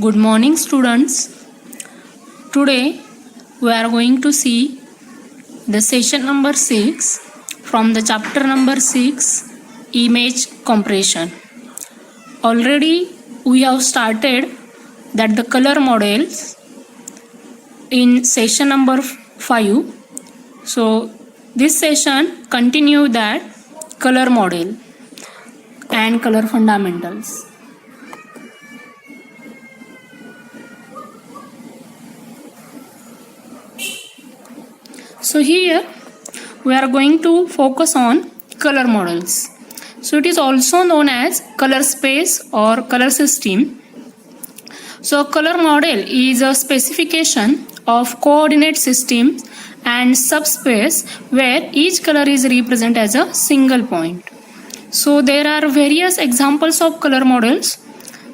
Good morning, students. Today we are going to see the session number 6 from the chapter number 6, image compression. Already we have started that the color models in session number 5. So this session continue that color model and color fundamentals. So here we are going to focus on color models. So it is also known as color space or color system. So a color model is a specification of coordinate system and subspace where each color is represented as a single point. So there are various examples of color models.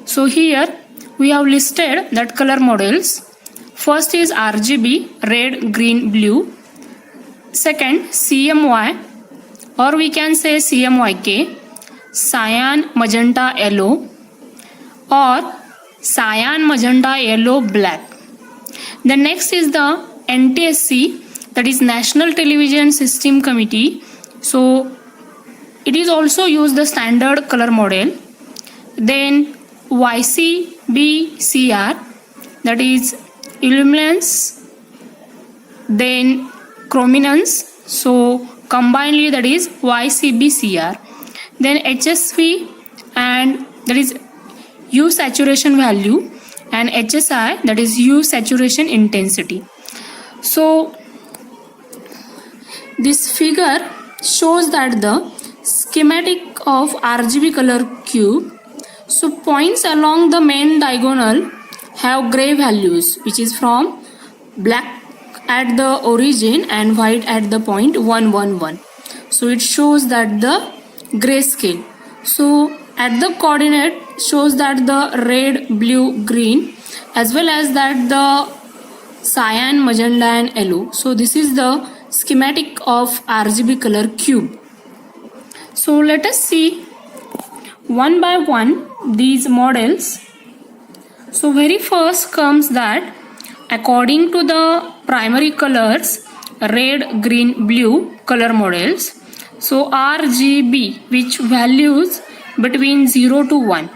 So here we have listed that color models. First is RGB, red, green, blue. Second, CMY, or we can say CMYK, cyan, magenta, yellow, or cyan, magenta, yellow, black. The next is the NTSC, that is National Television System Committee. So it is also used the standard color model. Then YCBCR, that is illuminance, then chrominance, so combinedly that is YCBCR. Then HSV, and that is hue saturation value, and HSI, that is hue saturation intensity. So this figure shows that the schematic of RGB color cube. So points along the main diagonal have gray values, which is from black at the origin and white at the point 1 1 1. So it shows that the gray scale. So at the coordinate shows that the red, blue, green, as well as that the cyan, magenta and yellow. So this is the schematic of RGB color cube. So let us see one by one these models. So very first comes that according to the primary colors, red, green, blue color models. So RGB, which values between 0 to 1.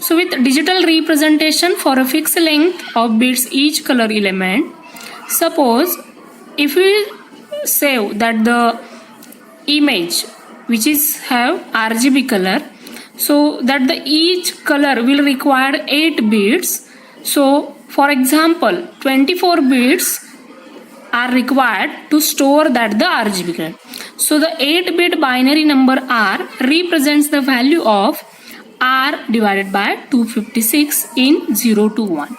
So with digital representation for a fixed length of bits each color element. Suppose if we say that the image which is have RGB color, so that the each color will require 8 bits. So for example, 24 bits are required to store that the RGB color. So the 8-bit binary number R represents the value of R divided by 256 in 0 to 1.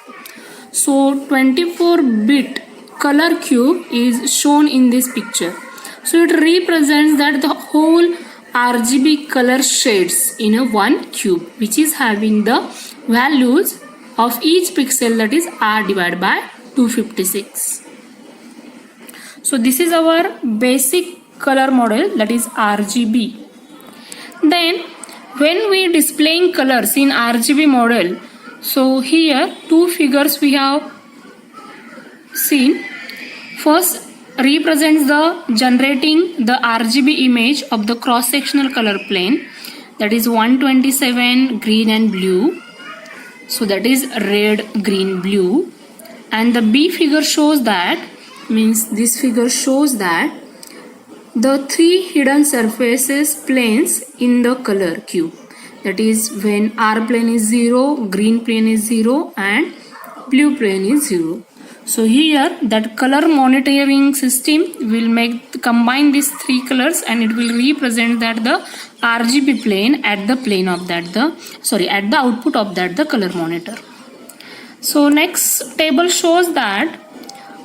So 24-bit color cube is shown in this picture. So it represents that the whole RGB color shades in a one cube, which is having the values of each pixel, that is R divided by 256. So this is our basic color model, that is RGB. Then when we displaying colors in RGB model, so here two figures we have seen. First represents the generating the RGB image of the cross-sectional color plane, that is 127 green and blue. So that is red, green, blue. And the B figure shows that, means this figure shows that the three hidden surfaces planes in the color cube. That is when R plane is 0, green plane is 0 and blue plane is 0. So here that color monitoring system will combine these three colors and it will represent that the RGB plane at the plane of that at the output of that the color monitor. So next table shows that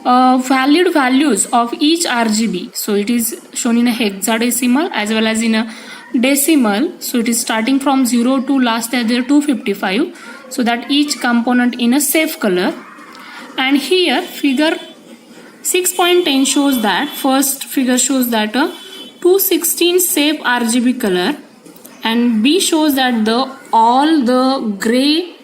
valid values of each RGB. So it is shown in a hexadecimal as well as in a decimal. So it is starting from 0 to last at 255. So that each component in a safe color. And here figure 6.10 shows that, first figure shows that a 216 safe RGB color, and B shows that all the gray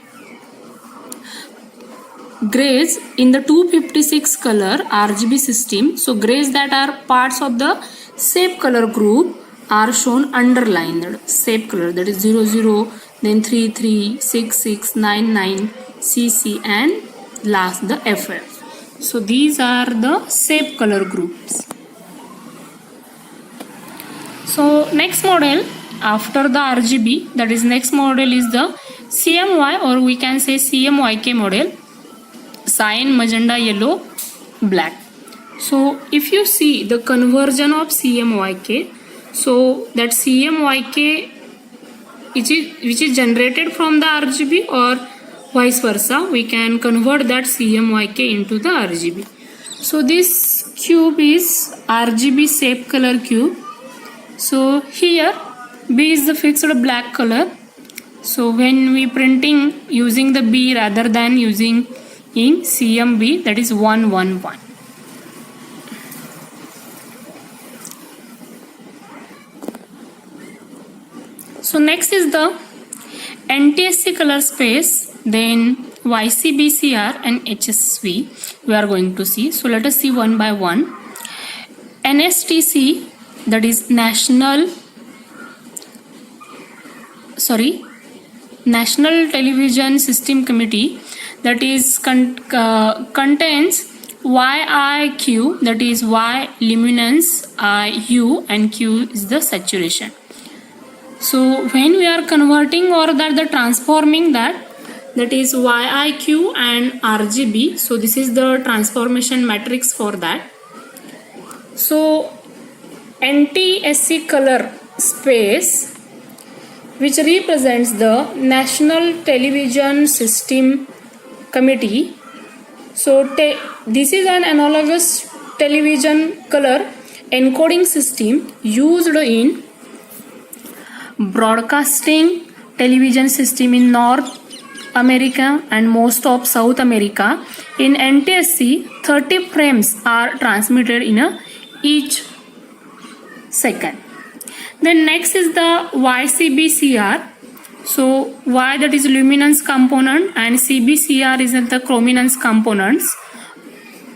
grays in the 256 color RGB system. So grays that are parts of the shape color group are shown underlined. Shape color, that is 00, then 33, 66, 99, CC, and last the FF. So these are the shape color groups. So next model after the RGB, that is next model is the CMY, or we can say CMYK model, cyan, magenta, yellow, black. So if you see the conversion of CMYK, so that CMYK which is generated from the RGB or vice versa, we can convert that CMYK into the RGB. So this cube is RGB shape color cube. So here B is the fixed black color. So when we printing using the B rather than using in CMB, that is 111. So next is the NTSC color space, then YCBCR and HSV we are going to see. So let us see one by one. NSTC, that is National Television System Committee, that is contains YIQ, that is Y luminance, I U, and Q is the saturation. So when we are converting or the transforming that is YIQ and RGB. So this is the transformation matrix for that. So NTSC color space, which represents the National Television System Committee. So this is an analogous television color encoding system used in broadcasting television system in North America and most of South America. In NTSC, 30 frames are transmitted in each second. Then next is the YCBCR. So Y, that is luminance component, and CBCR is the chrominance components.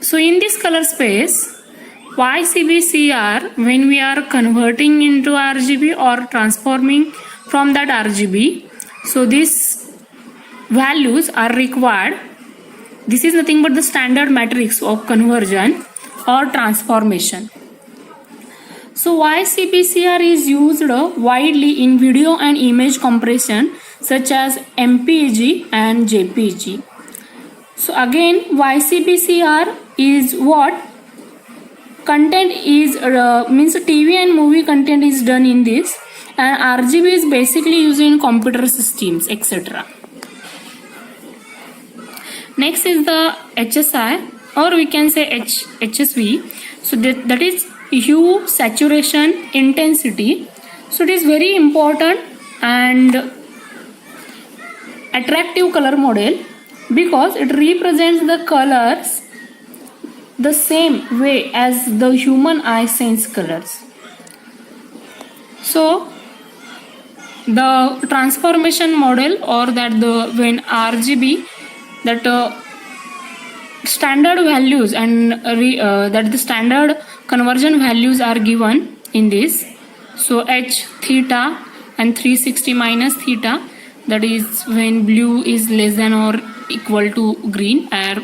So in this color space, YCBCR, when we are converting into RGB or transforming from that RGB, so these values are required. This is nothing but the standard matrix of conversion or transformation. So YCBCR is used widely in video and image compression such as MPEG and JPEG. So again, YCBCR is what? Content is means TV and movie content is done in this, and RGB is basically used in computer systems, etc. Next is the HSI, or we can say HSV. So that is hue, saturation, intensity. So it is very important and attractive color model because it represents the colors the same way as the human eye sense colors. So the transformation model, or that when RGB, that standard values and that the standard conversion values are given in this. So H theta and 360 minus theta, that is when blue is less than or equal to green, or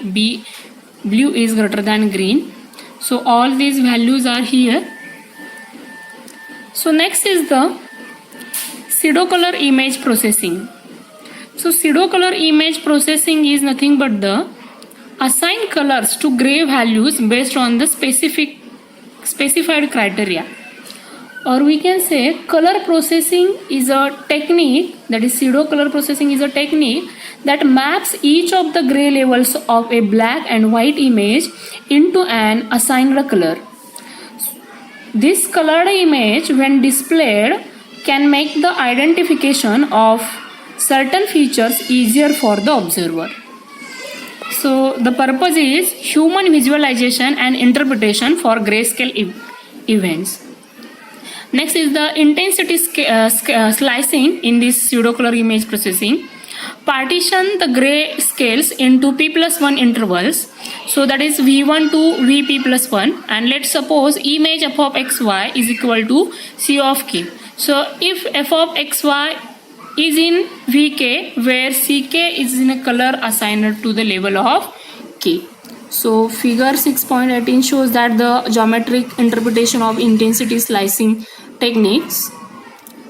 blue is greater than green. So all these values are here. So next is the pseudo-color image processing. So pseudo-color image processing is nothing but the assign colors to gray values based on the specified criteria. Or we can say color processing is a technique, that is pseudo-color processing is a technique that maps each of the gray levels of a black and white image into an assigned color. This colored image, when displayed, can make the identification of certain features easier for the observer. So the purpose is human visualization and interpretation for grayscale events. Next is the intensity slicing in this pseudo-color image processing. Partition the gray scales into p plus 1 intervals. So that is v1 to vp plus 1, and let's suppose image f of xy is equal to c of k. So if f of xy is in vk, where ck is in a color assigned to the level of k. So figure 6.18 shows that the geometric interpretation of intensity slicing techniques,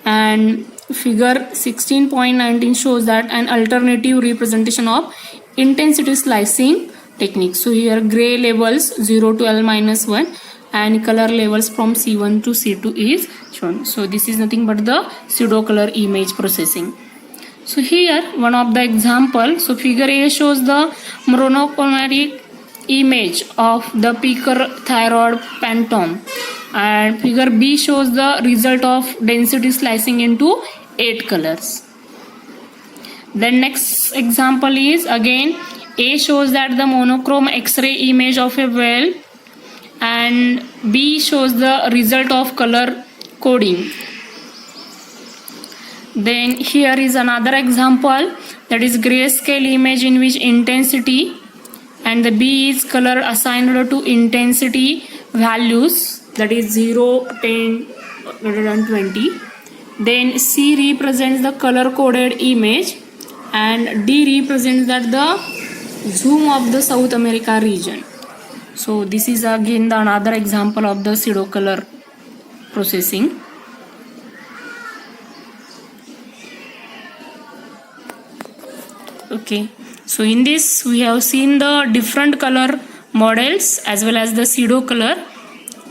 and figure 16.19 shows that an alternative representation of intensity slicing techniques. So here gray levels 0 to L minus 1 and color levels from C1 to C2 is shown. So this is nothing but the pseudo color image processing. So here one of the example. So figure A shows the monochromatic image of the Picker thyroid phantom, and figure B shows the result of density slicing into 8 colors. Then next example is again A shows that the monochrome X-ray image of a whale, and B shows the result of color coding. Then here is another example, that is grayscale image in which intensity, and the B is color assigned to intensity values, that is 0, 10, 120. Then C represents the color coded image, and D represents that the zoom of the South America region. So this is again the another example of the pseudo color processing. Okay, so in this we have seen the different color models as well as the pseudo color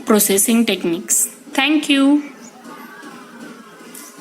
processing techniques. Thank you.